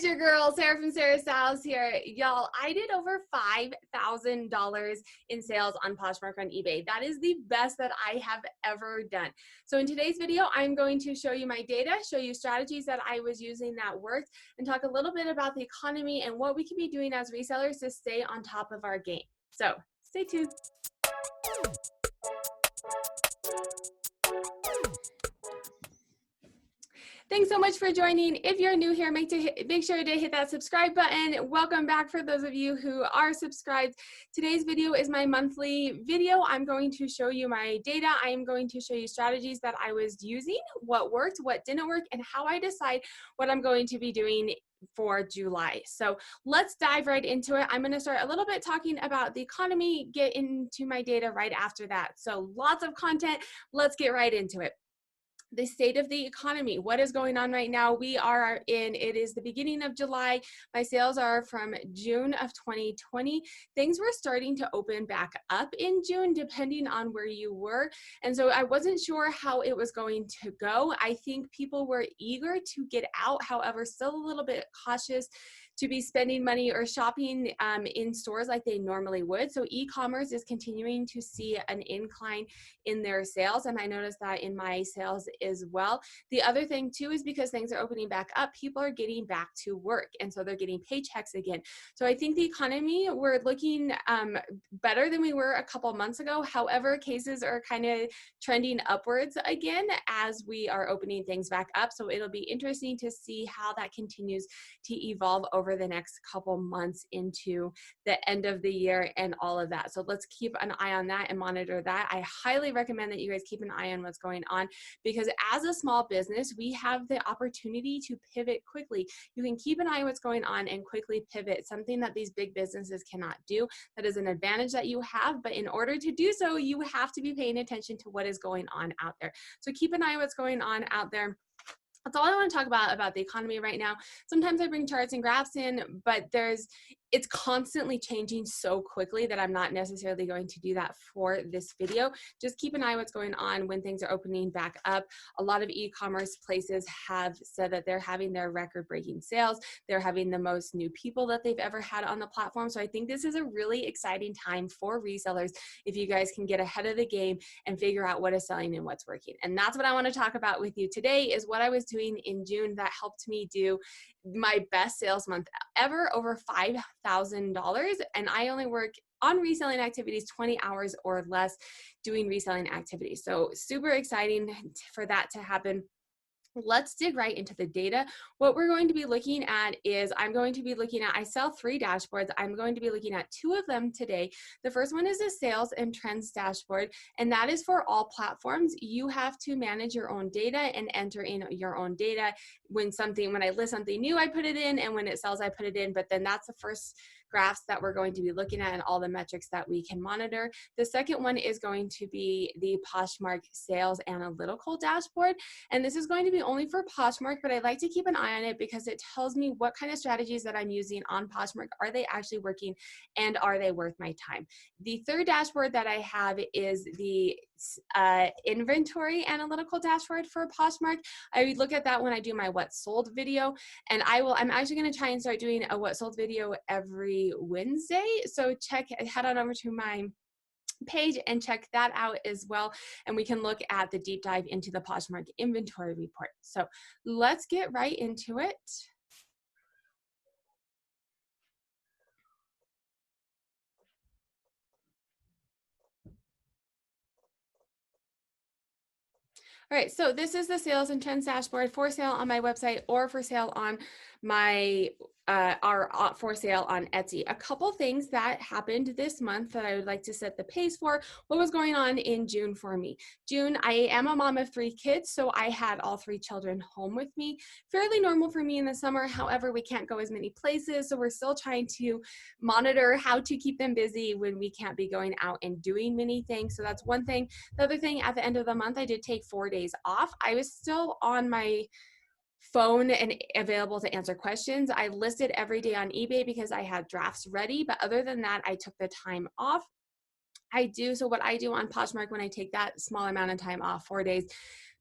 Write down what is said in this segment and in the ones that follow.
your girl, Sarah from Resells here. Y'all, I did over $5,000 in sales on Poshmark on eBay. That is the best that I have ever done. So in today's video, I'm going to show you my data, show you strategies that I was using that worked, and talk a little bit about the economy and what we can be doing as resellers to stay on top of our game. So stay tuned. Thanks so much for joining. If you're new here, make sure to hit that subscribe button. Welcome back for those of you who are subscribed. Today's video is my monthly video. I'm going to show you my data. I am going to show you strategies that I was using, what worked, what didn't work, and how I decide what I'm going to be doing for July. So let's dive right into it. I'm going to start a little bit talking about the economy, get into my data right after that. So lots of content. Let's get right into it. The state of the economy. What is going on right now? It is the beginning of July. My sales are from June of 2020. Things were starting to open back up in June, depending on where you were. And so I wasn't sure how it was going to go. I think people were eager to get out, however, still a little bit cautious to be spending money or shopping in stores like they normally would. So e-commerce is continuing to see an incline in their sales, and I noticed that in my sales as well. The other thing too is because things are opening back up, people are getting back to work, and so they're getting paychecks again. So I think the economy, we're looking better than we were a couple months ago. However, cases are kind of trending upwards again as we are opening things back up. So it'll be interesting to see how that continues to evolve over the next couple months into the end of the year and all of that. So let's keep an eye on that and monitor that. I highly recommend that you guys keep an eye on what's going on, because as a small business, we have the opportunity to pivot quickly. You can keep an eye on what's going on and quickly pivot, something that these big businesses cannot do. That is an advantage that you have, but in order to do so, you have to be paying attention to what is going on out there. So keep an eye on what's going on out there. That's all I want to talk about the economy right now. Sometimes I bring charts and graphs in, but it's constantly changing so quickly that I'm not necessarily going to do that for this video. Just keep an eye on what's going on when things are opening back up. A lot of e-commerce places have said that they're having their record-breaking sales. They're having the most new people that they've ever had on the platform. So I think this is a really exciting time for resellers if you guys can get ahead of the game and figure out what is selling and what's working. And that's what I want to talk about with you today, is what I was doing in June that helped me do my best sales month ever, over $5,000. And I only work on reselling activities 20 hours or less doing reselling activities. So super exciting for that to happen. Let's dig right into the data. What we're going to be looking at is I sell 3 dashboards. I'm going to be looking at 2 of them today. The first one is a sales and trends dashboard, and that is for all platforms. You have to manage your own data and enter in your own data. When I list something new, I put it in, and when it sells, I put it in, but then that's the first graphs that we're going to be looking at and all the metrics that we can monitor. The second one is going to be the PoshMark Sales Analytical Dashboard. And this is going to be only for Poshmark, but I like to keep an eye on it because it tells me what kind of strategies that I'm using on Poshmark. Are they actually working, and are they worth my time? The third dashboard that I have is the inventory analytical dashboard for Poshmark. I look at that when I do my what sold video, and I'm actually going to try and start doing a what sold video every Wednesday. So head on over to my page and check that out as well, and we can look at the deep dive into the Poshmark inventory report. So let's get right into it. All right, so this is the sales and trends dashboard for sale on my website or for sale on my for sale on Etsy. A couple things that happened this month that I would like to set the pace for. What was going on in June for me? June, I am a mom of 3 kids, so I had all 3 children home with me. Fairly normal for me in the summer. However, we can't go as many places, so we're still trying to monitor how to keep them busy when we can't be going out and doing many things. So that's one thing. The other thing, at the end of the month, I did take 4 days off. I was still on my phone and available to answer questions. I listed every day on eBay because I had drafts ready, but other than that, I took the time off. So what I do on Poshmark when I take that small amount of time off, 4 days,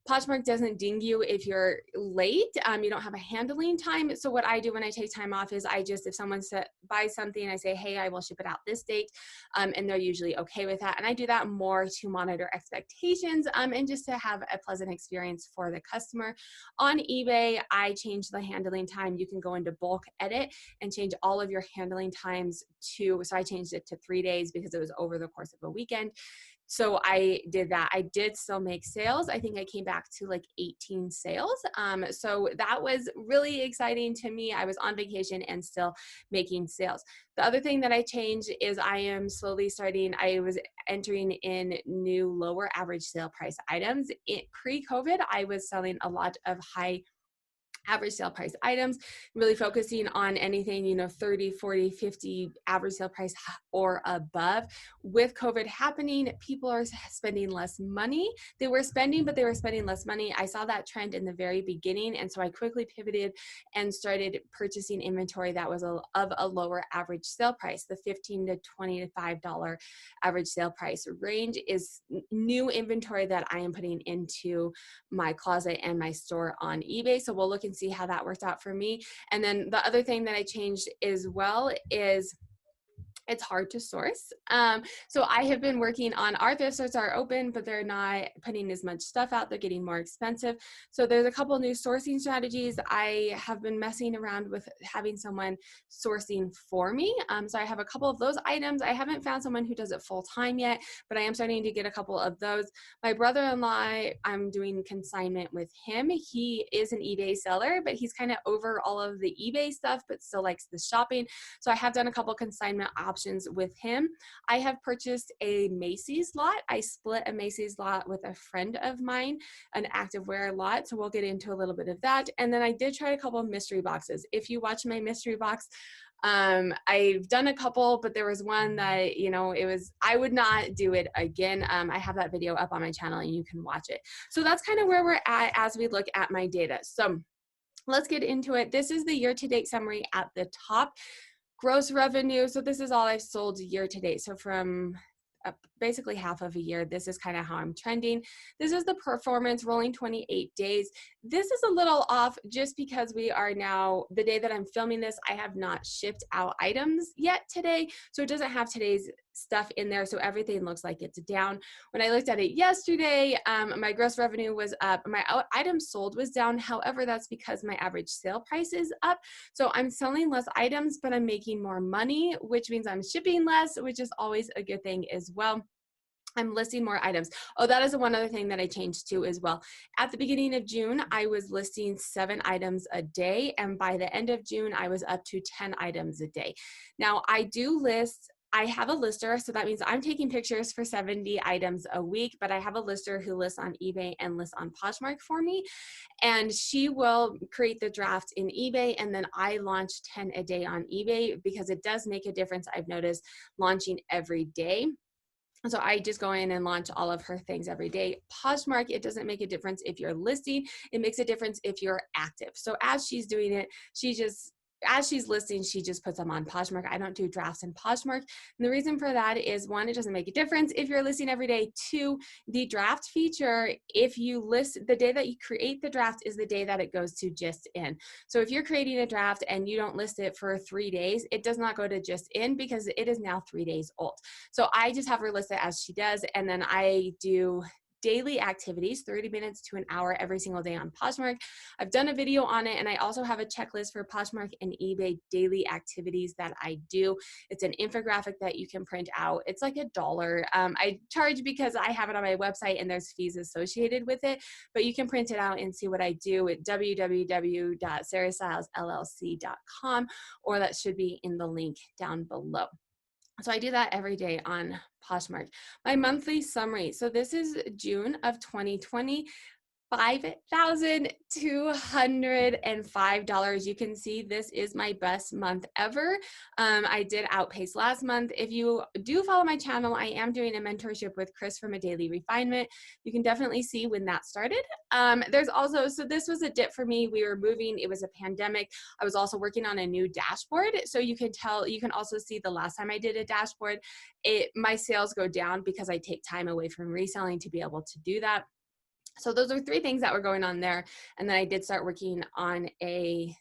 Poshmark doesn't ding you if you're late. You don't have a handling time. So what I do when I take time off is if someone buys something, I say, hey, I will ship it out this date. And they're usually okay with that. And I do that more to monitor expectations and just to have a pleasant experience for the customer. On eBay, I change the handling time. You can go into bulk edit and change all of your handling times so I changed it to 3 days because it was over the course of a weekend. So I did that. I did still make sales. I think I came back to like 18 sales. So that was really exciting to me. I was on vacation and still making sales. The other thing that I changed is I was entering in new lower average sale price items. Pre-COVID, I was selling a lot of high average sale price items, really focusing on anything, 30, 40, 50 average sale price or above. With COVID happening, people are spending less money. They were spending, but they were spending less money. I saw that trend in the very beginning. And so I quickly pivoted and started purchasing inventory that was of a lower average sale price. The $15 to $25 average sale price range is new inventory that I am putting into my closet and my store on eBay. So we'll look and see how that worked out for me. And then the other thing that I changed as well is it's hard to source. So I have been working on our thrift stores are open, but they're not putting as much stuff out. They're getting more expensive. So there's a couple new sourcing strategies. I have been messing around with having someone sourcing for me. So I have a couple of those items. I haven't found someone who does it full time yet, but I am starting to get a couple of those. My brother-in-law, I'm doing consignment with him. He is an eBay seller, but he's kind of over all of the eBay stuff, but still likes the shopping. So I have done a couple consignment options with him. I have purchased a Macy's lot. I split a Macy's lot with a friend of mine, an activewear lot. So we'll get into a little bit of that. And then I did try a couple of mystery boxes. If you watch my mystery box, I've done a couple, but there was one that, I would not do it again. I have that video up on my channel and you can watch it. So that's kind of where we're at as we look at my data. So let's get into it. This is the year-to-date summary at the top. Gross revenue, so this is all I've sold year to date. So from basically half of a year, this is kind of how I'm trending. This is the performance rolling 28 days. This is a little off just because we are now, the day that I'm filming this, I have not shipped out items yet today. So it doesn't have today's stuff in there. So everything looks like it's down. When I looked at it yesterday, my gross revenue was up. My items sold was down. However, that's because my average sale price is up. So I'm selling less items, but I'm making more money, which means I'm shipping less, which is always a good thing as well. I'm listing more items. Oh, that is one other thing that I changed too as well. At the beginning of June, I was listing 7 items a day. And by the end of June, I was up to 10 items a day. Now I have a lister, so that means I'm taking pictures for 70 items a week, but I have a lister who lists on eBay and lists on Poshmark for me. And she will create the draft in eBay, and then I launch 10 a day on eBay because it does make a difference. I've noticed launching every day. So I just go in and launch all of her things every day. Poshmark, it doesn't make a difference if you're listing. It makes a difference if you're active. So as she's doing it, as she's listing, she just puts them on Poshmark. I don't do drafts in Poshmark. And the reason for that is 1, it doesn't make a difference if you're listing every day. 2, the draft feature, if you list the day that you create the draft is the day that it goes to just in. So if you're creating a draft and you don't list it for 3 days, it does not go to just in because it is now 3 days old. So I just have her list it as she does. And then I do daily activities, 30 minutes to an hour every single day on Poshmark. I've done a video on it, and I also have a checklist for Poshmark and eBay daily activities that I do. It's an infographic that you can print out. It's like $1. I charge because I have it on my website and there's fees associated with it, but you can print it out and see what I do at www.sarahstylesllc.com, or that should be in the link down below. So I do that every day on Poshmark. My monthly summary. So this is June of 2020. $5,205. You can see this is my best month ever. I did outpace last month. If you do follow my channel, I am doing a mentorship with Chris from A Daily Refinement. You can definitely see when that started. There's also, so this was a dip for me. We were moving, it was a pandemic. I was also working on a new dashboard. So you can tell, you can also see the last time I did a dashboard, my sales go down because I take time away from reselling to be able to do that. So those are 3 things that were going on there. And then I did start working on a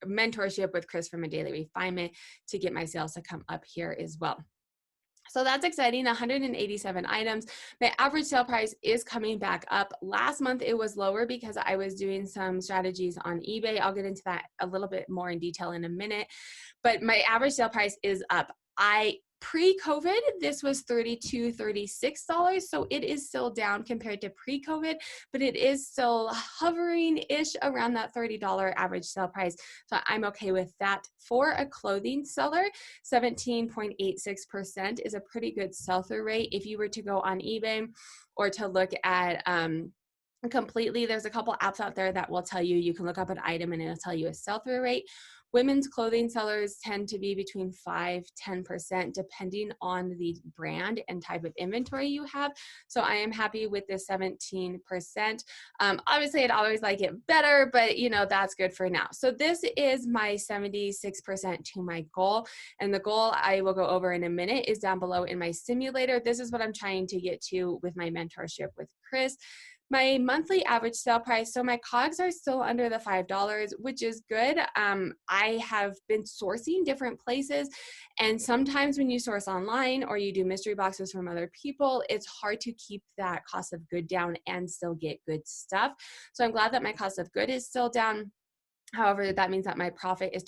mentorship with Chris from A Daily Refinement to get my sales to come up here as well. So that's exciting, 187 items. My average sale price is coming back up. Last month it was lower because I was doing some strategies on eBay. I'll get into that a little bit more in detail in a minute, but my average sale price is up. Pre-COVID, this was $32, $36. So it is still down compared to pre-COVID, but it is still hovering-ish around that $30 average sale price. So I'm okay with that. For a clothing seller, 17.86% is a pretty good sell-through rate. If you were to go on eBay or to look at completely, there's a couple apps out there that will tell you, you can look up an item and it'll tell you a sell-through rate. Women's clothing sellers tend to be between 5-10% depending on the brand and type of inventory you have. So I am happy with this 17%. Obviously I'd always like it better, but you know, that's good for now. So this is my 76% to my goal. And the goal I will go over in a minute is down below in my simulator. This is what I'm trying to get to with my mentorship with Chris. My monthly average sale price, so my COGS are still under the $5, which is good. I have been sourcing different places, and sometimes when you source online or you do mystery boxes from other people, it's hard to keep that cost of good down and still get good stuff. So I'm glad that my cost of good is still down. However, that means that my profit is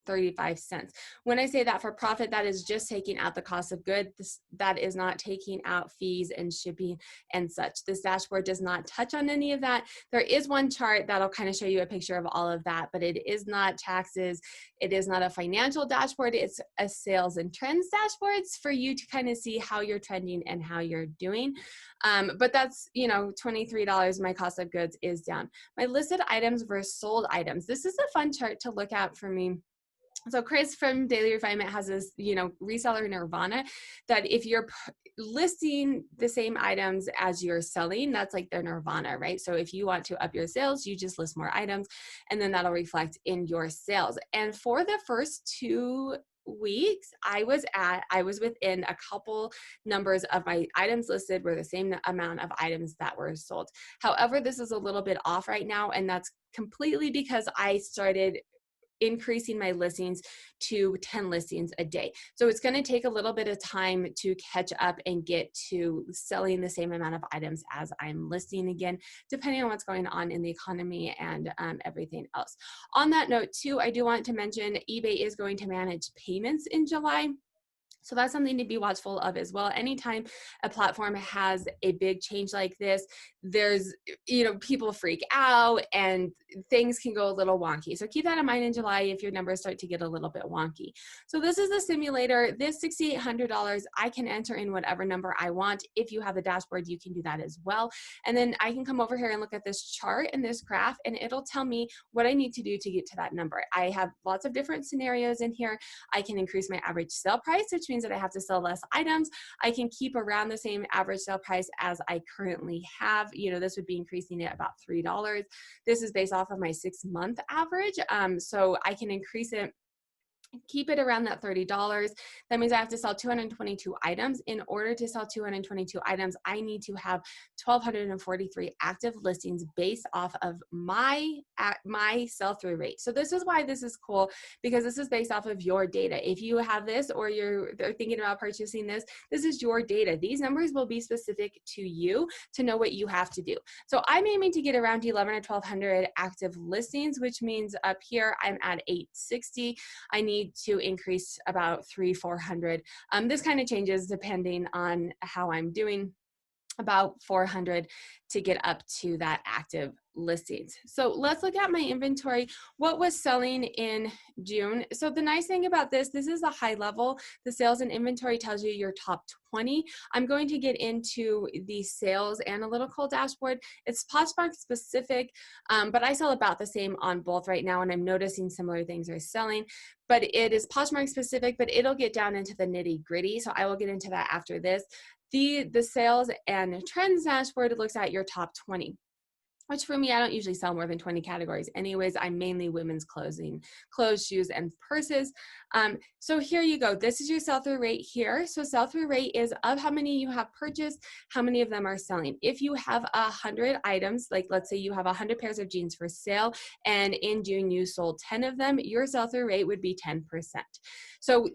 35 cents. When I say that for profit, that is just taking out the cost of goods. That is not taking out fees and shipping and such. This dashboard does not touch on any of that. There is one chart that'll kind of show you a picture of all of that, but it is not taxes. It is not a financial dashboard. It's a sales and trends dashboard for you to kind of see how you're trending and how you're doing. But that's, you know, $23. My cost of goods is down. My listed items versus sold items. This is a fun chart to look at for me. So Chris from Daily Refinement has this, you know, reseller nirvana, that if you're listing the same items as you're selling, that's like their nirvana, right? So if you want to up your sales, you just list more items and then that'll reflect in your sales. And for the first 2 weeks, I was within a couple numbers of my items listed were the same amount of items that were sold. However, this is a little bit off right now, and that's completely because I started increasing my listings to 10 listings a day. So it's going to take a little bit of time to catch up and get to selling the same amount of items as I'm listing again, depending on what's going on in the economy and everything else. On that note too, I do want to mention eBay is going to manage payments in July. So that's something to be watchful of as well. Anytime a platform has a big change like this, there's, you know, people freak out and things can go a little wonky. So keep that in mind in July if your numbers start to get a little bit wonky. So this is the simulator. This $6,800, I can enter in whatever number I want. If you have a dashboard, you can do that as well. And then I can come over here and look at this chart and this graph, and it'll tell me what I need to do to get to that number. I have lots of different scenarios in here. I can increase my average sale price, which means that I have to sell less items. I can keep around the same average sale price as I currently have. You know, this would be increasing it about $3. This is based off of my 6-month average. So I can increase it, keep it around that $30. That means I have to sell 222 items. In order to sell 222 items, I need to have 1,243 active listings based off of my sell-through rate. So this is why this is cool, because this is based off of your data. If you have this or you're thinking about purchasing this, this is your data. These numbers will be specific to you to know what you have to do. So I'm aiming to get around 1,100 or 1,200 active listings, which means up here I'm at 860. I need to increase about 300-400. This kind of changes depending on how I'm doing. About 400 to get up to that active listings. So let's look at my inventory. What was selling in June? So the nice thing about this is a high level. The sales and inventory tells you your top 20. I'm going to get into the sales analytical dashboard. It's PoshMark specific, but I sell about the same on both right now, and I'm noticing similar things are selling, but it is PoshMark specific, but it'll get down into the nitty gritty. So I will get into that after this. The sales and trends dashboard looks at your top 20. which for me, I don't usually sell more than 20 categories anyways. I'm mainly women's clothing, clothes, shoes, and purses. So here you go. This is your sell-through rate here. So sell-through rate is of how many you have purchased, how many of them are selling. If you have 100 items, like let's say you have 100 pairs of jeans for sale, and in June you sold 10 of them, your sell-through rate would be 10%. So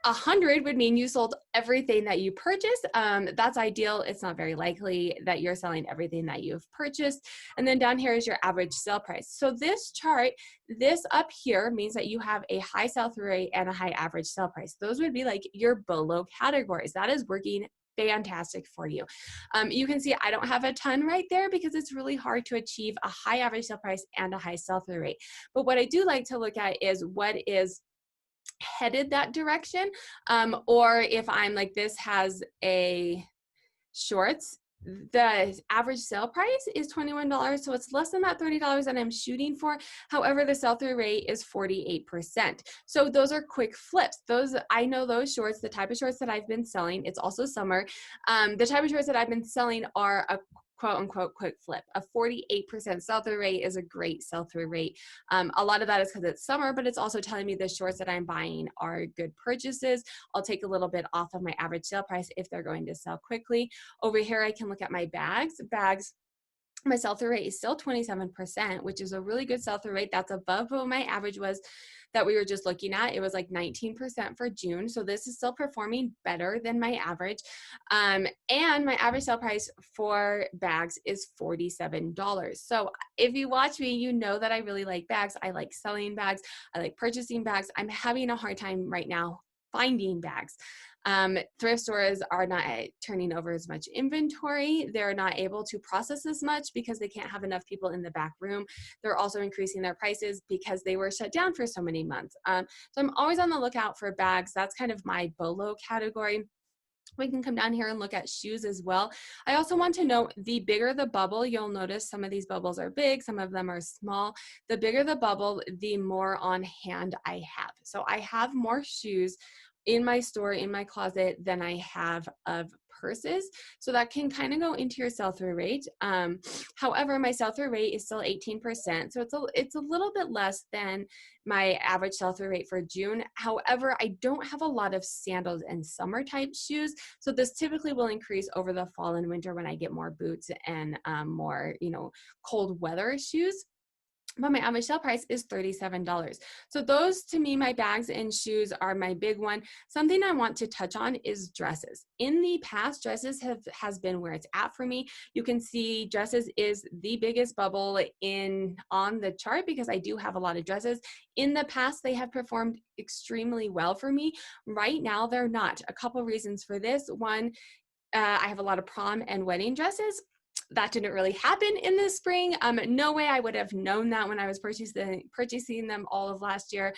100 would mean you sold everything that you purchased. That's ideal. It's not very likely that you're selling everything that you've purchased. And then down here is your average sale price. So this chart, this up here means that you have a high sell-through rate and a high average sale price. Those would be like your below categories. That is working fantastic for you. You can see I don't have a ton right there because it's really hard to achieve a high average sale price and a high sell-through rate. But what I do like to look at is what is headed that direction, or if I'm like, this has a shorts, the average sale price is $21, so it's less than that $30 that I'm shooting for. However, the sell-through rate is 48%. So those are quick flips. Those, I know those shorts, the type of shorts that I've been selling, it's also summer. The type of shorts that I've been selling are a quote unquote quick flip. A 48% sell-through rate is a great sell-through rate. A lot of that is because it's summer, but it's also telling me the shorts that I'm buying are good purchases. I'll take a little bit off of my average sale price if they're going to sell quickly. Over here, I can look at my bags. My sell-through rate is still 27%, which is a really good sell-through rate. That's above what my average was that we were just looking at. It was like 19% for June. So this is still performing better than my average. And my average sale price for bags is $47. So if you watch me, you know that I really like bags. I like selling bags. I like purchasing bags. I'm having a hard time right now finding bags. Thrift stores are not turning over as much inventory. They're not able to process as much because they can't have enough people in the back room. They're also increasing their prices because they were shut down for so many months. So I'm always on the lookout for bags. That's kind of my BOLO category. We can come down here and look at shoes as well. I also want to note, the bigger the bubble, you'll notice some of these bubbles are big, some of them are small. The bigger the bubble, the more on hand I have. So I have more shoes in my store, in my closet, than I have of purses. So that can kind of go into your sell-through rate. However, my sell-through rate is still 18%. So it's a little bit less than my average sell-through rate for June. However, I don't have a lot of sandals and summer type shoes. So this typically will increase over the fall and winter when I get more boots and more, cold weather shoes. But my average sale price is $37. So those, to me, my bags and shoes are my big one. Something I want to touch on is dresses. In the past, dresses has been where it's at for me. You can see dresses is the biggest bubble on the chart because I do have a lot of dresses. In the past, they have performed extremely well for me. Right now, they're not. A couple reasons for this. One, I have a lot of prom and wedding dresses. That didn't really happen in the spring. No way I would have known that when I was purchasing them all of last year.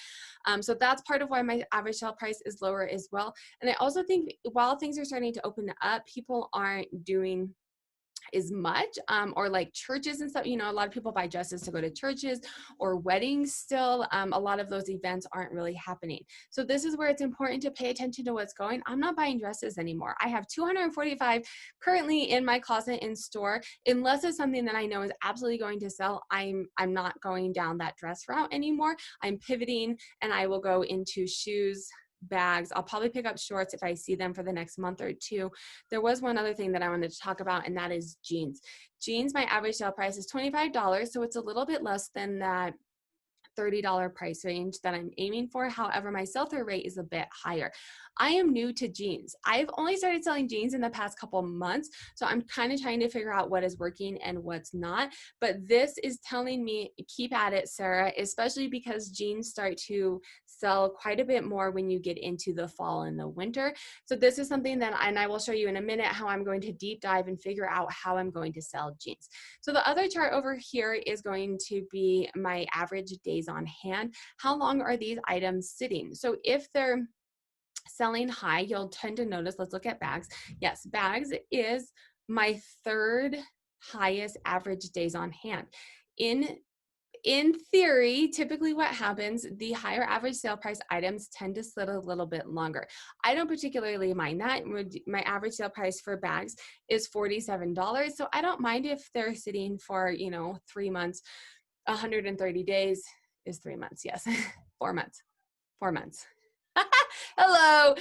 So that's part of why my average sale price is lower as well. And I also think while things are starting to open up, people aren't doing as much, or like churches and stuff. A lot of people buy dresses to go to churches or weddings still. A lot of those events aren't really happening. So this is where it's important to pay attention to what's going. I'm not buying dresses anymore. I have 245 currently in my closet in store. Unless it's something that I know is absolutely going to sell, I'm not going down that dress route anymore. I'm pivoting and I will go into shoes, bags. I'll probably pick up shorts if I see them for the next month or two. There was one other thing that I wanted to talk about, and that is jeans. Jeans, my average sale price is $25, so it's a little bit less than that $30 price range that I'm aiming for. However, my sell-through rate is a bit higher. I am new to jeans. I've only started selling jeans in the past couple months, so I'm kind of trying to figure out what is working and what's not. But this is telling me, keep at it, Sarah, especially because jeans start to sell quite a bit more when you get into the fall and the winter. So this is something that, and I will show you in a minute how I'm going to deep dive and figure out how I'm going to sell jeans. So the other chart over here is going to be my average days on hand. How long are these items sitting? So if they're selling high, you'll tend to notice, let's look at bags. Yes, bags is my third highest average days on hand. in theory, typically what happens, the higher average sale price items tend to sit a little bit longer. I don't particularly mind that. My average sale price for bags is $47. So I don't mind if they're sitting for, 3 months. 130 days is 3 months. Yes. 4 months. 4 months. Hello.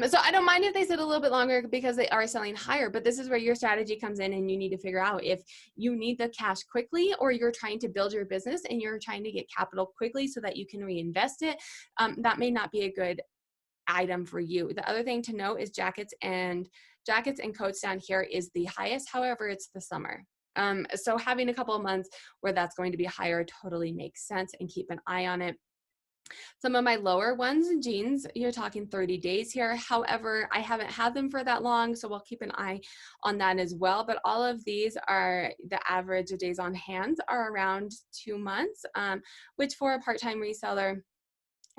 So I don't mind if they sit a little bit longer because they are selling higher, but this is where your strategy comes in, and you need to figure out if you need the cash quickly, or you're trying to build your business and you're trying to get capital quickly so that you can reinvest it. That may not be a good item for you. The other thing to note is jackets and coats down here is the highest. However, it's the summer. So having a couple of months where that's going to be higher totally makes sense, and keep an eye on it. Some of my lower ones, jeans, you're talking 30 days here. However, I haven't had them for that long, so we'll keep an eye on that as well. But all of these are, the average days on hand are around 2 months, which for a part-time reseller,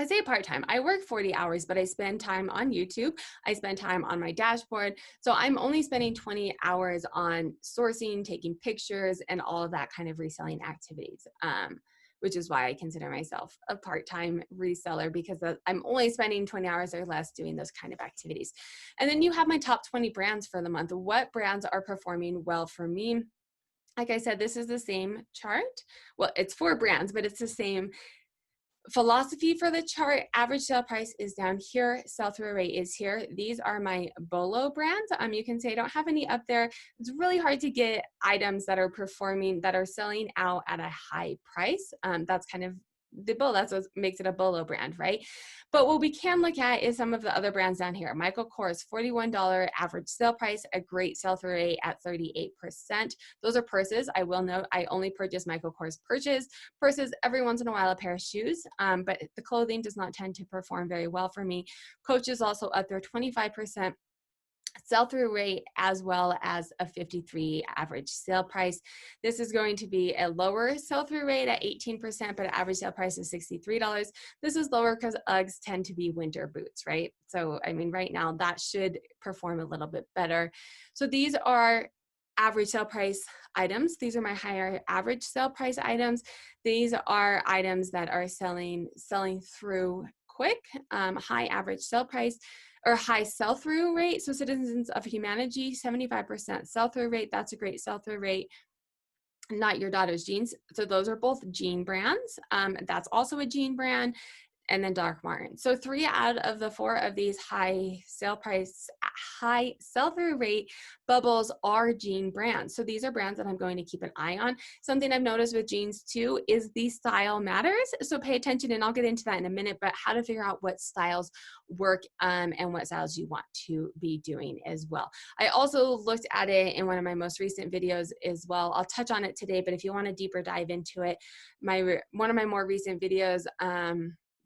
I say part-time, I work 40 hours, but I spend time on YouTube. I spend time on my dashboard. So I'm only spending 20 hours on sourcing, taking pictures, and all of that kind of reselling activities. Which is why I consider myself a part-time reseller, because I'm only spending 20 hours or less doing those kind of activities. And then you have my top 20 brands for the month. What brands are performing well for me? Like I said, this is the same chart. Well, it's 4 brands, but it's the same philosophy for the chart. Average sale price is down here. Sell-through rate is here. These are my BOLO brands. You can say I don't have any up there. It's really hard to get items that are performing, that are selling out at a high price. That's kind of the BOLO. That's what makes it a BOLO brand, right? But what we can look at is some of the other brands down here. Michael Kors, $41 average sale price, a great sell-through rate at 38%. Those are purses. I will note I only purchase Michael Kors purses, every once in a while a pair of shoes, but the clothing does not tend to perform very well for me. Coach is also up there, 25% sell-through rate, as well as a 53 average sale price. This is going to be a lower sell-through rate at 18%, but average sale price is $63. This is lower because Uggs tend to be winter boots, right? So, I mean, right now that should perform a little bit better. So these are average sale price items. These are my higher average sale price items. These are items that are selling through quick, high average sale price, or high sell-through rate. So Citizens of Humanity, 75% sell-through rate. That's a great sell-through rate. Not Your Daughter's Jeans. So those are both jean brands. That's also a jean brand. And then Doc Martin. So 3 out of the 4 of these high sale price, high sell-through rate bubbles are jean brands. So these are brands that I'm going to keep an eye on. Something I've noticed with jeans too is the style matters. So pay attention, and I'll get into that in a minute, but how to figure out what styles work and what styles you want to be doing as well. I also looked at it in one of my most recent videos as well. I'll touch on it today, but if you want to deeper dive into it, one of my more recent videos,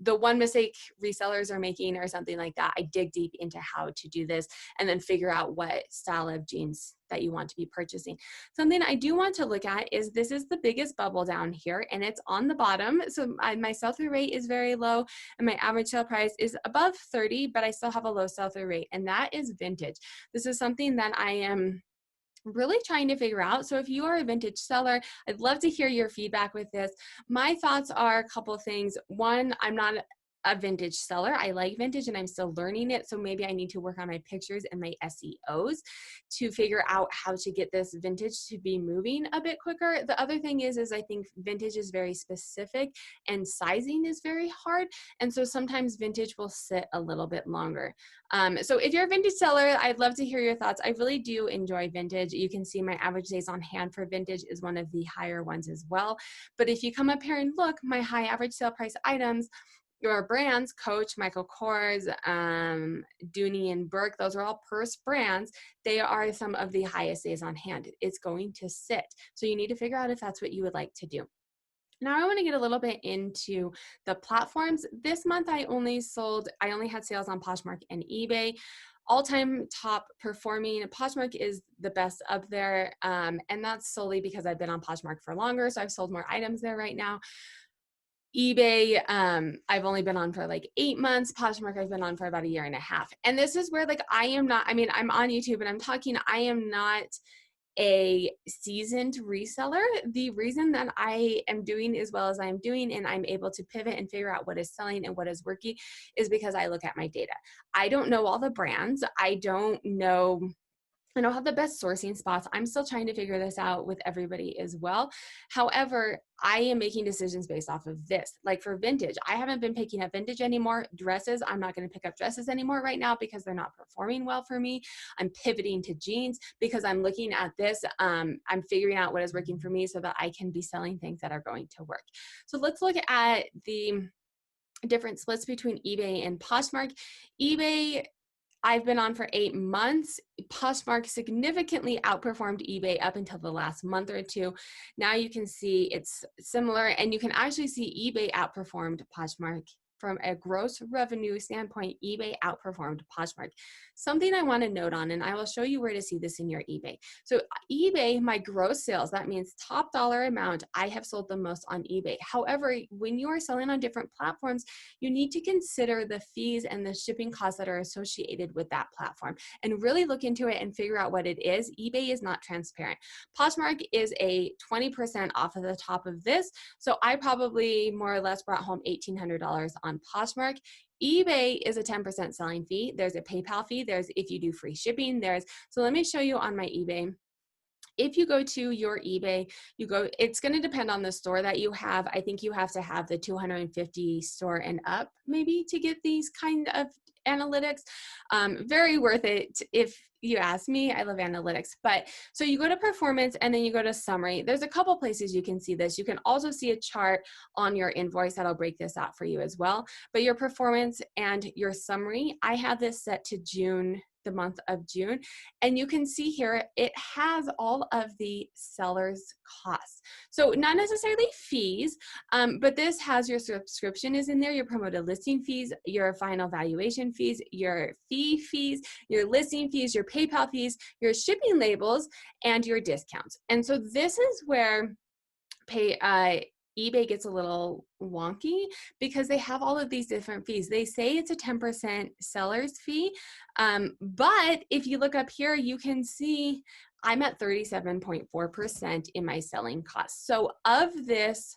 the one mistake resellers are making or something like that, I dig deep into how to do this and then figure out what style of jeans that you want to be purchasing. Something I do want to look at is this is the biggest bubble down here, and it's on the bottom. So my sell-through rate is very low, and my average sale price is above 30, but I still have a low sell-through rate, and that is vintage. This is something that I am really trying to figure out. So if you are a vintage seller, I'd love to hear your feedback with this. My thoughts are a couple things. One, I'm not a vintage seller. I like vintage and I'm still learning it. So maybe I need to work on my pictures and my SEOs to figure out how to get this vintage to be moving a bit quicker. The other thing is I think vintage is very specific and sizing is very hard. And so sometimes vintage will sit a little bit longer. So if you're a vintage seller, I'd love to hear your thoughts. I really do enjoy vintage. You can see my average days on hand for vintage is one of the higher ones as well. But if you come up here and look, my high average sale price items, your brands, Coach, Michael Kors, Dooney and Burke, those are all purse brands. They are some of the highest days on hand. It's going to sit. So you need to figure out if that's what you would like to do. Now I want to get a little bit into the platforms. This month I only had sales on PoshMark and eBay. All-time top performing, PoshMark is the best up there. And that's solely because I've been on PoshMark for longer. So I've sold more items there right now. eBay, I've only been on for like 8 months. PoshMark, I've been on for about 1.5 years. And this is where I'm on YouTube and I'm talking, I am not a seasoned reseller. The reason that I am doing as well as I'm doing and I'm able to pivot and figure out what is selling and what is working is because I look at my data. I don't know all the brands. I don't have the best sourcing spots. I'm still trying to figure this out with everybody as well. However, I am making decisions based off of this. Like for vintage, I haven't been picking up vintage anymore. Dresses, I'm not going to pick up dresses anymore right now because they're not performing well for me. I'm pivoting to jeans because I'm looking at this. I'm figuring out what is working for me so that I can be selling things that are going to work. So let's look at the different splits between eBay and Poshmark. eBay, I've been on for 8 months. Poshmark significantly outperformed eBay up until the last month or two. Now you can see it's similar, and you can actually see eBay outperformed Poshmark. From a gross revenue standpoint, eBay outperformed Poshmark. Something I want to note on, and I will show you where to see this in your eBay. So eBay, my gross sales, that means top dollar amount, I have sold the most on eBay. However, when you are selling on different platforms, you need to consider the fees and the shipping costs that are associated with that platform and really look into it and figure out what it is. eBay is not transparent. Poshmark is a 20% off of the top of this. So I probably more or less brought home $1,800 on Poshmark. eBay is a 10% selling fee. There's a PayPal fee. There's if you do free shipping. So let me show you on my eBay. If you go to your eBay, it's going to depend on the store that you have. I think you have to have the 250 store and up maybe to get these kind of analytics. Very worth it if you ask me. I love analytics. But so you go to performance and then you go to summary. There's a couple places you can see this. You can also see a chart on your invoice that'll break this out for you as well. But your performance and your summary, I have this set to June, the month of June. And you can see here, it has all of the seller's costs. So not necessarily fees, but this has your subscription is in there, your promoted listing fees, your final valuation fees, your fee fees, your listing fees, your PayPal fees, your shipping labels, and your discounts. And so this is where eBay gets a little wonky because they have all of these different fees. They say it's a 10% seller's fee, but if you look up here, you can see I'm at 37.4% in my selling costs. So of this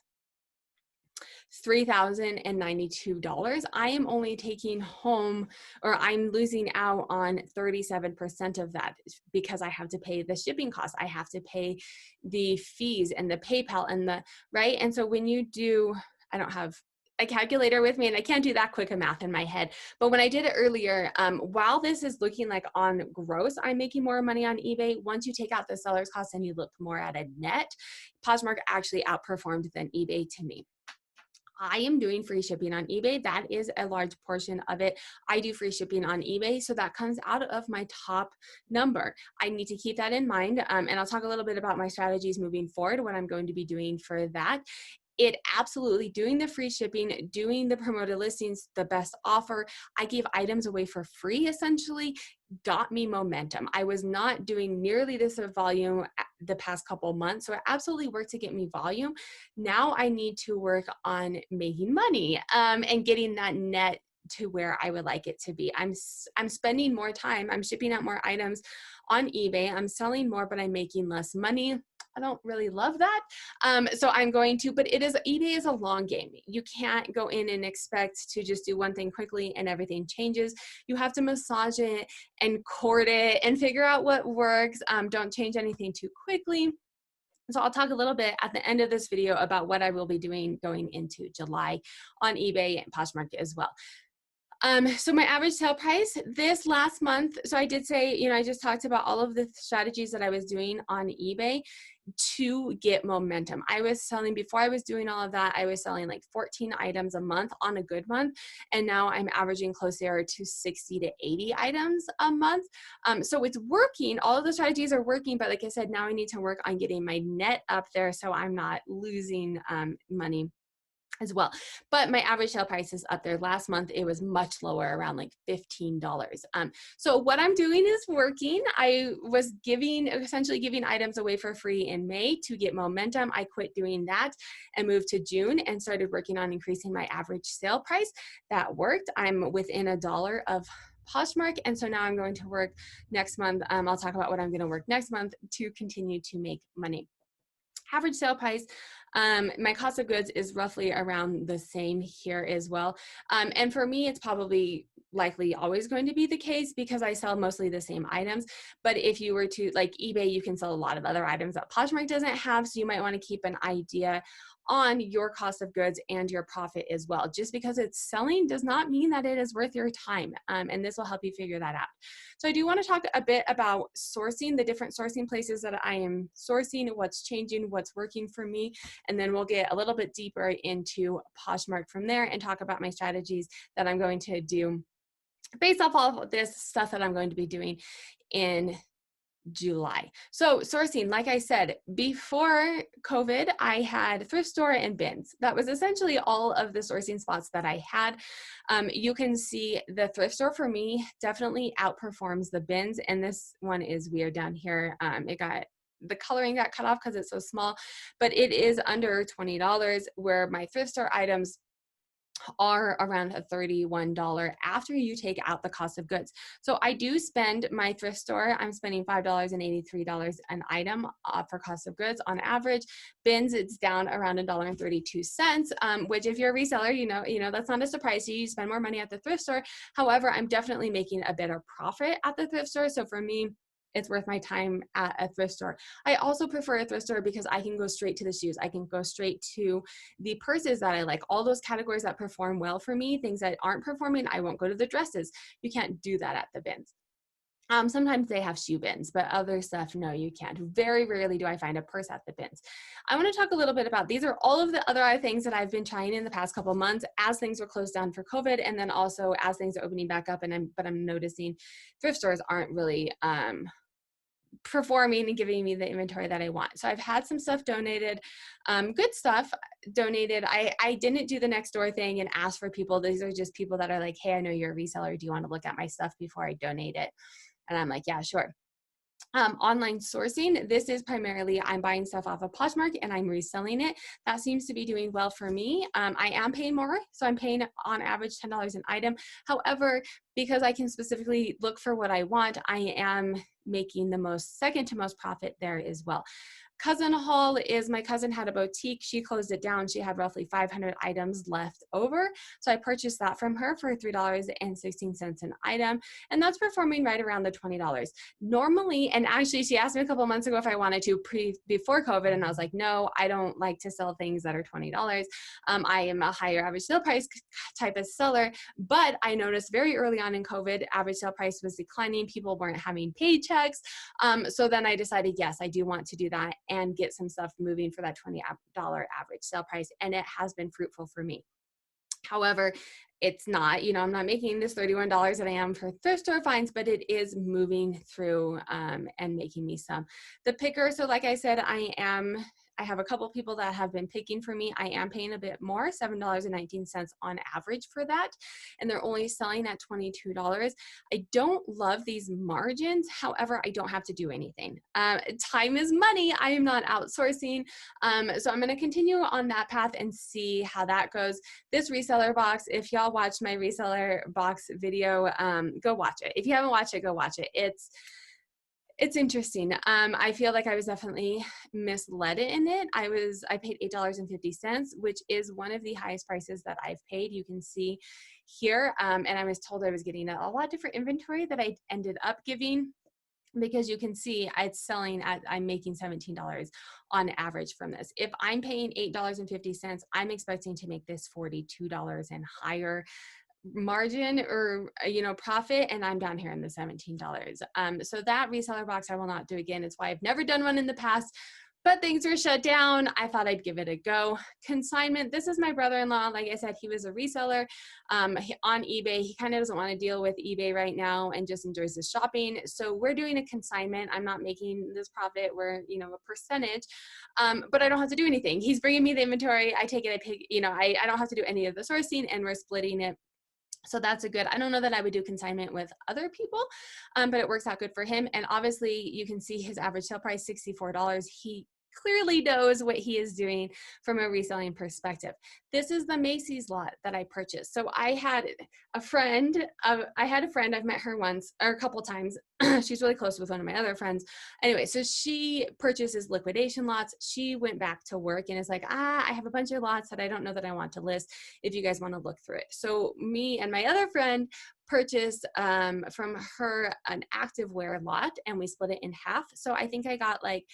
$3,092, I am only taking home, or I'm losing out on 37% of that because I have to pay the shipping costs. I have to pay the fees and the PayPal and right? And so when you do, I don't have a calculator with me and I can't do that quick a math in my head. But when I did it earlier, while this is looking like on gross, I'm making more money on eBay. Once you take out the seller's costs and you look more at a net, Poshmark actually outperformed than eBay to me. I am doing free shipping on eBay. That is a large portion of it. I do free shipping on eBay, so that comes out of my top number. I need to keep that in mind, and I'll talk a little bit about my strategies moving forward, what I'm going to be doing for that. It absolutely, doing the free shipping, doing the promoted listings, the best offer, I gave items away for free essentially, got me momentum. I was not doing nearly this of volume the past couple months, so it absolutely worked to get me volume. Now I need to work on making money and getting that net to where I would like it to be. I'm spending more time, I'm shipping out more items on eBay, I'm selling more, but I'm making less money. I don't really love that. So I'm going to, but eBay is a long game. You can't go in and expect to just do one thing quickly and everything changes. You have to massage it and court it and figure out what works. Don't change anything too quickly. So I'll talk a little bit at the end of this video about what I will be doing going into July on eBay and Poshmark as well. So my average sale price this last month, so I did say, I just talked about all of the strategies that I was doing on eBay to get momentum. I was selling, before I was doing all of that, I was selling like 14 items a month on a good month. And now I'm averaging closer to 60 to 80 items a month. So it's working. All of the strategies are working, but like I said, now I need to work on getting my net up there so I'm not losing money as well. But my average sale price is up there. Last month, it was much lower, around like $15. So what I'm doing is working. I was essentially giving items away for free in May to get momentum. I quit doing that and moved to June and started working on increasing my average sale price. That worked. I'm within $1 of Poshmark. And so now I'm going to work next month. I'll talk about what I'm going to work next month to continue to make money. Average sale price, my cost of goods is roughly around the same here as well. And for me, it's probably likely always going to be the case because I sell mostly the same items. But if you were to, like eBay, you can sell a lot of other items that Poshmark doesn't have. So you might want to keep an idea on your cost of goods and your profit as well. Just because it's selling does not mean that it is worth your time. And this will help you figure that out. So I do want to talk a bit about sourcing, the different sourcing places that I am sourcing, what's changing, what's working for me. And then we'll get a little bit deeper into Poshmark from there and talk about my strategies that I'm going to do based off all of this stuff that I'm going to be doing in July. So sourcing, like I said, before COVID, I had thrift store and bins. That was essentially all of the sourcing spots that I had. You can see the thrift store for me definitely outperforms the bins. And this one is weird down here. The coloring got cut off because it's so small, but it is under $20, where my thrift store items are around a $31 after you take out the cost of goods. So I do spend my thrift store, I'm spending $5.83 an item for cost of goods on average. Bins, it's down around $1.32, which if you're a reseller, you know that's not a surprise to you. You spend more money at the thrift store. However, I'm definitely making a better profit at the thrift store. So for me, it's worth my time at a thrift store. I also prefer a thrift store because I can go straight to the shoes. I can go straight to the purses that I like, all those categories that perform well for me. Things that aren't performing, I won't go to the dresses. You can't do that at the bins. Sometimes they have shoe bins, but other stuff, no, you can't. Very rarely do I find a purse at the bins. I want to talk a little bit about, these are all of the other things that I've been trying in the past couple of months as things were closed down for COVID, and then also as things are opening back up. But I'm noticing thrift stores aren't really performing and giving me the inventory that I want. So I've had some stuff donated, good stuff donated. I didn't do the next door thing and ask for people. These are just people that are like, hey, I know you're a reseller. Do you want to look at my stuff before I donate it? And I'm like, yeah, sure. Online sourcing, this is primarily I'm buying stuff off of Poshmark and I'm reselling it. That seems to be doing well for me. I am paying more, so I'm paying on average $10 an item. However, because I can specifically look for what I want, I am making the second to most profit there as well. Cousin haul is, my cousin had a boutique. She closed it down. She had roughly 500 items left over. So I purchased that from her for $3.16 an item. And that's performing right around the $20. Normally, and actually she asked me a couple of months ago if I wanted to before COVID. And I was like, no, I don't like to sell things that are $20. I am a higher average sale price type of seller, but I noticed very early on in COVID, average sale price was declining. People weren't having paychecks. So then I decided, yes, I do want to do that and get some stuff moving for that $20 average sale price. And it has been fruitful for me. However, it's not, I'm not making this $31 that I am for thrift store finds, but it is moving through and making me some. The picker, so like I said, I have a couple people that have been picking for me. I am paying a bit more, $7.19 on average for that. And they're only selling at $22. I don't love these margins. However, I don't have to do anything. Time is money. I am not outsourcing. So I'm going to continue on that path and see how that goes. This reseller box, if y'all watched my reseller box video, go watch it. If you haven't watched it, go watch it. It's interesting. I feel like I was definitely misled in it. I paid $8.50, which is one of the highest prices that I've paid. You can see here, and I was told I was getting a lot different inventory that I ended up giving, because you can see I'm making $17 on average from this. If I'm paying $8.50, I'm expecting to make this $42 and higher margin or profit, and I'm down here in the $17. So that reseller box I will not do again. It's why I've never done one in the past, but things were shut down. I thought I'd give it a go. Consignment, this is my brother-in-law. Like I said, he was a reseller on eBay. He kind of doesn't want to deal with eBay right now and just enjoys his shopping. So we're doing a consignment. I'm not making this profit. We're, a percentage, but I don't have to do anything. He's bringing me the inventory. I take it, I pick, I don't have to do any of the sourcing, and we're splitting it. So that's I don't know that I would do consignment with other people, but it works out good for him. And obviously you can see his average sale price, $64. He clearly knows what he is doing from a reselling perspective. This is the Macy's lot that I purchased. So I had a friend, I've met her once or a couple times. She's really close with one of my other friends. Anyway, so she purchases liquidation lots. She went back to work and is like, I have a bunch of lots that I don't know that I want to list if you guys want to look through it. So me and my other friend purchased from her an activewear lot, and we split it in half. So I think I got like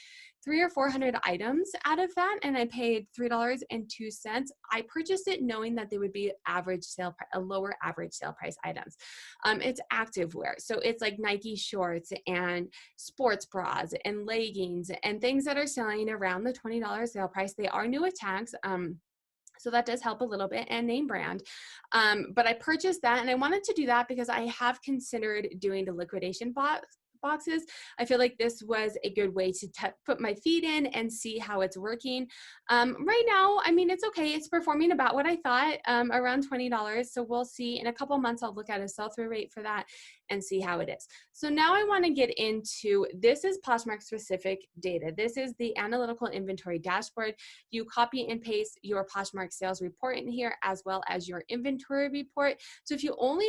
300 or 400 items out of that, and I paid $3.02. I purchased it knowing that they would be a lower average sale price items. It's activewear, so it's like Nike shorts and sports bras and leggings and things that are selling around the $20 sale price. They are new with tags. So that does help a little bit, and name brand. But I purchased that, and I wanted to do that because I have considered doing the liquidation boxes. I feel like this was a good way to put my feet in and see how it's working. Right now, I mean, it's okay. It's performing about what I thought, around $20. So we'll see. In a couple months, I'll look at a sell-through rate for that and see how it is. So now I want to get into, this is Poshmark specific data. This is the analytical inventory dashboard. You copy and paste your Poshmark sales report in here, as well as your inventory report. So if you only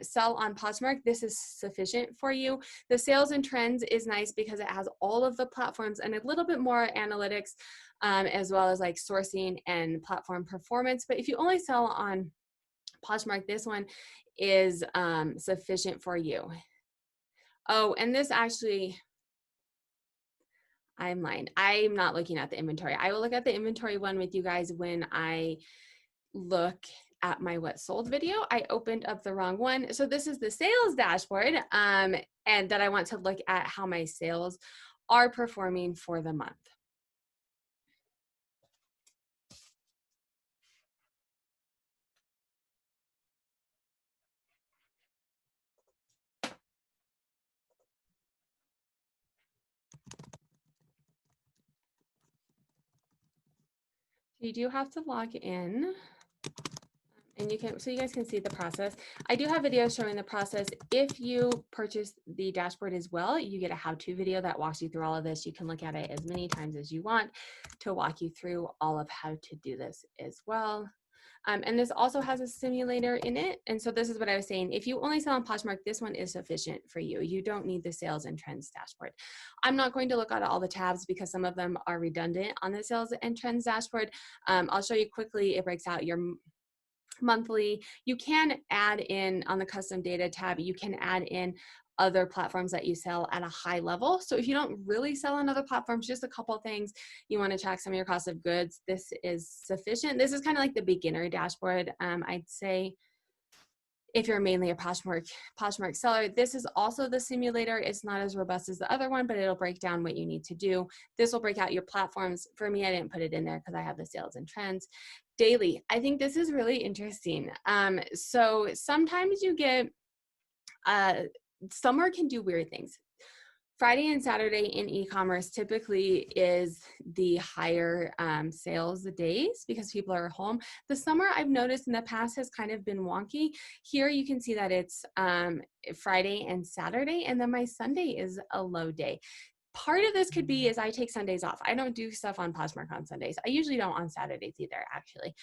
sell on Poshmark, this is sufficient for you. The sales and trends is nice because it has all of the platforms and a little bit more analytics, as well as like sourcing and platform performance. But if you only sell on Poshmark, this one is sufficient for you. Oh, and this actually, I'm lying. I'm not looking at the inventory. I will look at the inventory one with you guys when I look at my what sold video. I opened up the wrong one. So this is the sales dashboard, and that I want to look at how my sales are performing for the month. You do have to log in. And you can, so you guys can see the process. I do have videos showing the process. If you purchase the dashboard as well, you get a how-to video that walks you through all of this. You can look at it as many times as you want to walk you through all of how to do this as well. And this also has a simulator in it. And so this is what I was saying. If you only sell on Poshmark, this one is sufficient for you. You don't need the sales and trends dashboard. I'm not going to look at all the tabs because some of them are redundant on the sales and trends dashboard. I'll show you quickly. It breaks out your monthly. You can add in on the custom data tab, you can add in other platforms that you sell at a high level. So if you don't really sell on other platforms, just a couple things, you want to track some of your cost of goods, this is sufficient. This is kind of like the beginner dashboard. I'd say if you're mainly a Poshmark seller, this is also the simulator. It's not as robust as the other one, but it'll break down what you need to do. This will break out your platforms. For me, I didn't put it in there because I have the sales and trends. Daily, I think this is really interesting. So sometimes you get, summer can do weird things. Friday and Saturday in e-commerce typically is the higher sales days because people are home. The summer, I've noticed in the past, has kind of been wonky. Here you can see that it's Friday and Saturday, and then my Sunday is a low day. Part of this could be is I take Sundays off. I don't do stuff on Poshmark on Sundays. I usually don't on Saturdays either, actually.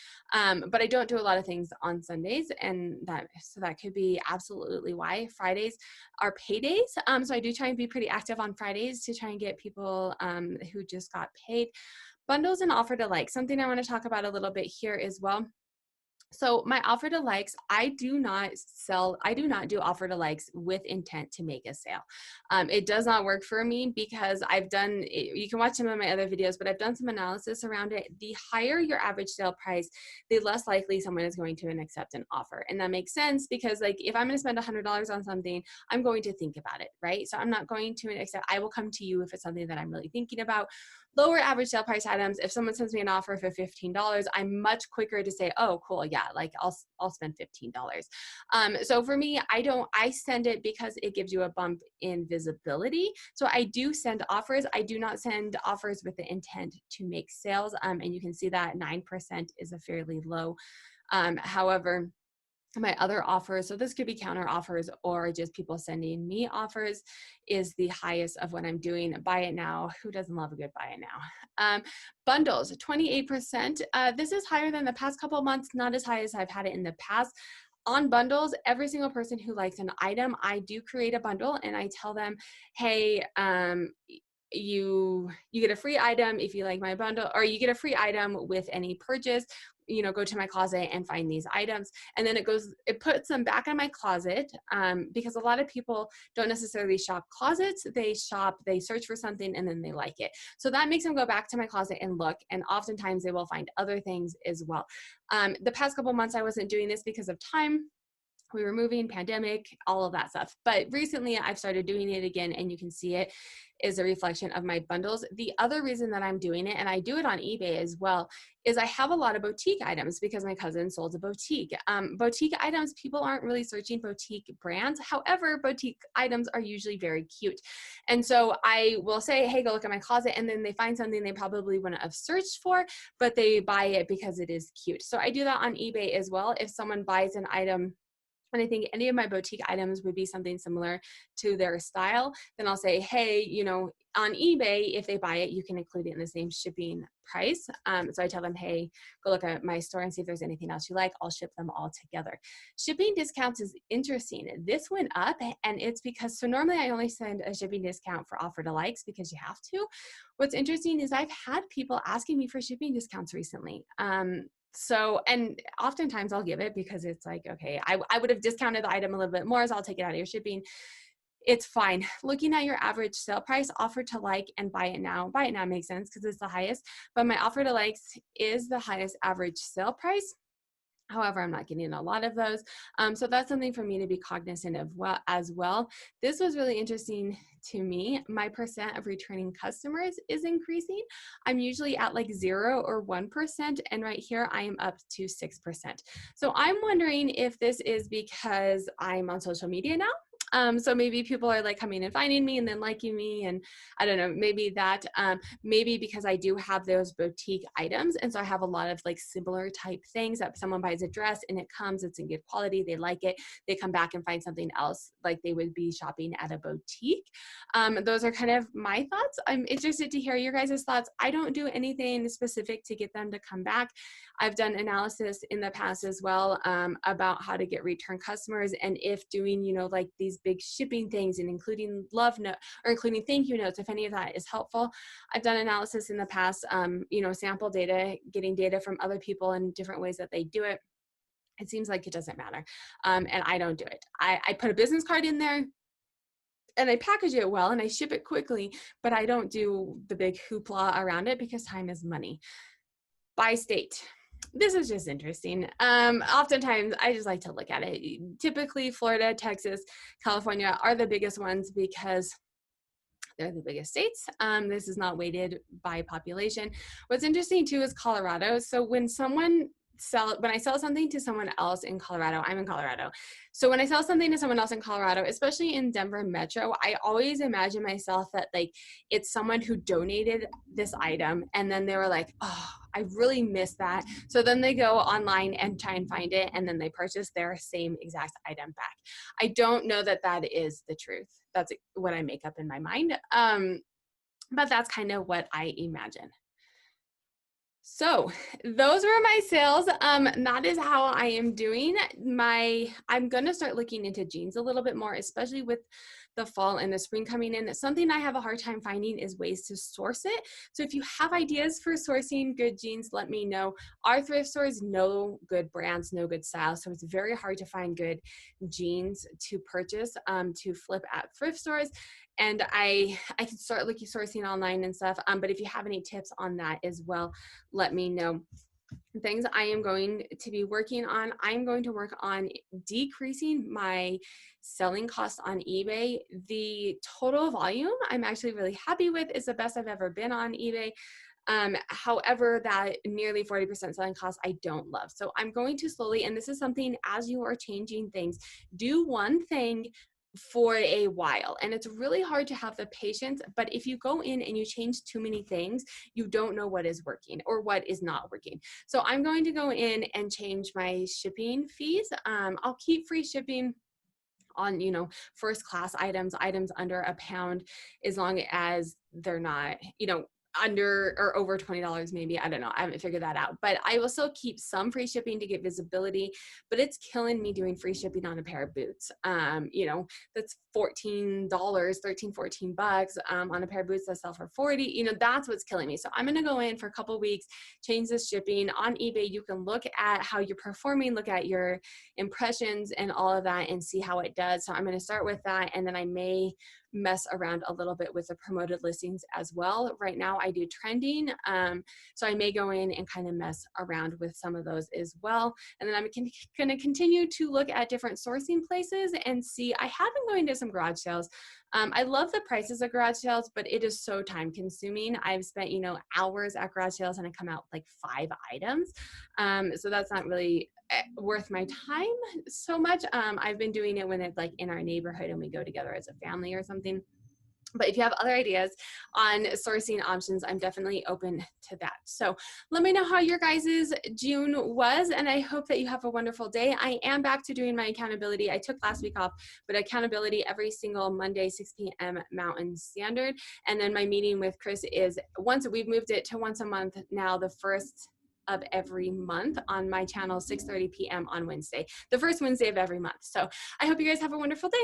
But I don't do a lot of things on Sundays, and so that could be absolutely why. Fridays are paydays, so I do try and be pretty active on Fridays to try and get people who just got paid. Bundles and offer to like, something I want to talk about a little bit here as well. So my offer to likes, I do not do offer to likes with intent to make a sale. It does not work for me because you can watch some of my other videos, but I've done some analysis around it. The higher your average sale price, the less likely someone is going to accept an offer. And that makes sense because like if I'm going to spend $100 on something, I'm going to think about it, right? So I'm not going to accept, I will come to you if it's something that I'm really thinking about. Lower average sale price items, if someone sends me an offer for $15, I'm much quicker to say, oh, cool, yeah, like I'll spend $15. So for me, I send it because it gives you a bump in visibility. So I do send offers. I do not send offers with the intent to make sales. And you can see that 9% is a fairly low. However, My other offers, so this could be counter offers or just people sending me offers, is the highest of what I'm doing. Buy it now. Who doesn't love a good buy it now? Bundles, 28%. This is higher than the past couple of months, not as high as I've had it in the past. On bundles, every single person who likes an item, I do create a bundle and I tell them, hey, you get a free item if you like my bundle, or you get a free item with any purchase. Go to my closet and find these items, and then it puts them back in my closet, because a lot of people don't necessarily shop closets. They search for something and then they like it, so that makes them go back to my closet and look, and oftentimes they will find other things as well. The past couple months I wasn't doing this because of time. We were moving, pandemic, all of that stuff. But recently I've started doing it again, and you can see it is a reflection of my bundles. The other reason that I'm doing it, and I do it on eBay as well, is I have a lot of boutique items because my cousin sold a boutique. Boutique items, people aren't really searching boutique brands. However, boutique items are usually very cute. And so I will say, hey, go look at my closet, and then they find something they probably wouldn't have searched for, but they buy it because it is cute. So I do that on eBay as well. If someone buys an item, and I think any of my boutique items would be something similar to their style, then I'll say, hey, on eBay, if they buy it, you can include it in the same shipping price. So I tell them, hey, go look at my store and see if there's anything else you like. I'll ship them all together. Shipping discounts is interesting. This went up, and it's because, so normally I only send a shipping discount for offer to likes because you have to. What's interesting is I've had people asking me for shipping discounts recently. And oftentimes I'll give it because it's like, okay, I would have discounted the item a little bit more, so I'll take it out of your shipping. It's fine. Looking at your average sale price, offer to like and buy it now. Buy it now makes sense because it's the highest, but my offer to likes is the highest average sale price. However, I'm not getting a lot of those. So that's something for me to be cognizant of as well. This was really interesting to me. My percent of returning customers is increasing. I'm usually at like 0 or 1%. And right here, I am up to 6%. So I'm wondering if this is because I'm on social media now. So maybe people are like coming and finding me and then liking me, and I don't know, maybe that, maybe because I do have those boutique items, and so I have a lot of like similar type things that someone buys a dress and it comes, it's in good quality, they like it, they come back and find something else like they would be shopping at a boutique. Those are kind of my thoughts. I'm interested to hear your guys' thoughts. I don't do anything specific to get them to come back. I've done analysis in the past as well, about how to get return customers, and if doing, like these big shipping things and including love note or including thank you notes, if any of that is helpful. I've done analysis in the past, sample data, getting data from other people and different ways that they do it. It seems like it doesn't matter. And I don't do it. I put a business card in there and I package it well and I ship it quickly, but I don't do the big hoopla around it because time is money. By state. This is just interesting. Oftentimes I just like to look at it. Typically Florida, Texas, California are the biggest ones because they're the biggest states. This is not weighted by population. What's interesting too is Colorado. So when I sell something to someone else in Colorado, I'm in Colorado. So when I sell something to someone else in Colorado, especially in Denver Metro, I always imagine myself that like it's someone who donated this item and then they were like, oh, I really miss that. So then they go online and try and find it and then they purchase their same exact item back. I don't know that that is the truth. That's what I make up in my mind. But that's kind of what I imagine. So those were my sales. That is how I am doing. I'm going to start looking into jeans a little bit more, especially with the fall and the spring coming in. Something I have a hard time finding is ways to source it. So if you have ideas for sourcing good jeans, let me know. Our thrift stores, no good brands, no good styles. So it's very hard to find good jeans to purchase, to flip at thrift stores. And I can start looking sourcing online and stuff. But if you have any tips on that as well, let me know. Things I am going to be working on. I'm going to work on decreasing my selling costs on eBay. The total volume I'm actually really happy with. It's the best I've ever been on eBay. However, that nearly 40% selling costs I don't love. So I'm going to slowly, and this is something as you are changing things, do one thing for a while. And it's really hard to have the patience, but if you go in and you change too many things, you don't know what is working or what is not working. So I'm going to go in and change my shipping fees. I'll keep free shipping on, first class items under a pound, as long as they're not, under or over $20 maybe. I don't know. I haven't figured that out, but I will still keep some free shipping to get visibility, but it's killing me doing free shipping on a pair of boots. That's $14, 13, $14 on a pair of boots that sell for 40. That's what's killing me. So I'm going to go in for a couple weeks, change this shipping on eBay. You can look at how you're performing, look at your impressions and all of that and see how it does. So I'm going to start with that. And then I may mess around a little bit with the promoted listings as well. Right now I do trending. So I may go in and kind of mess around with some of those as well. And then I'm going to continue to look at different sourcing places and see. I have been going to some garage sales. I love the prices of garage sales, but it is so time consuming. I've spent, hours at garage sales and I come out like 5 items. So that's not really worth my time so much. I've been doing it when it's like in our neighborhood and we go together as a family or something. But if you have other ideas on sourcing options, I'm definitely open to that. So let me know how your guys' June was, and I hope that you have a wonderful day. I am back to doing my accountability. I took last week off, but accountability every single Monday, 6 p.m. Mountain Standard. And then my meeting with Chris is we've moved it to once a month now, the first of every month on my channel, 6:30 p.m. on Wednesday, the first Wednesday of every month. So I hope you guys have a wonderful day.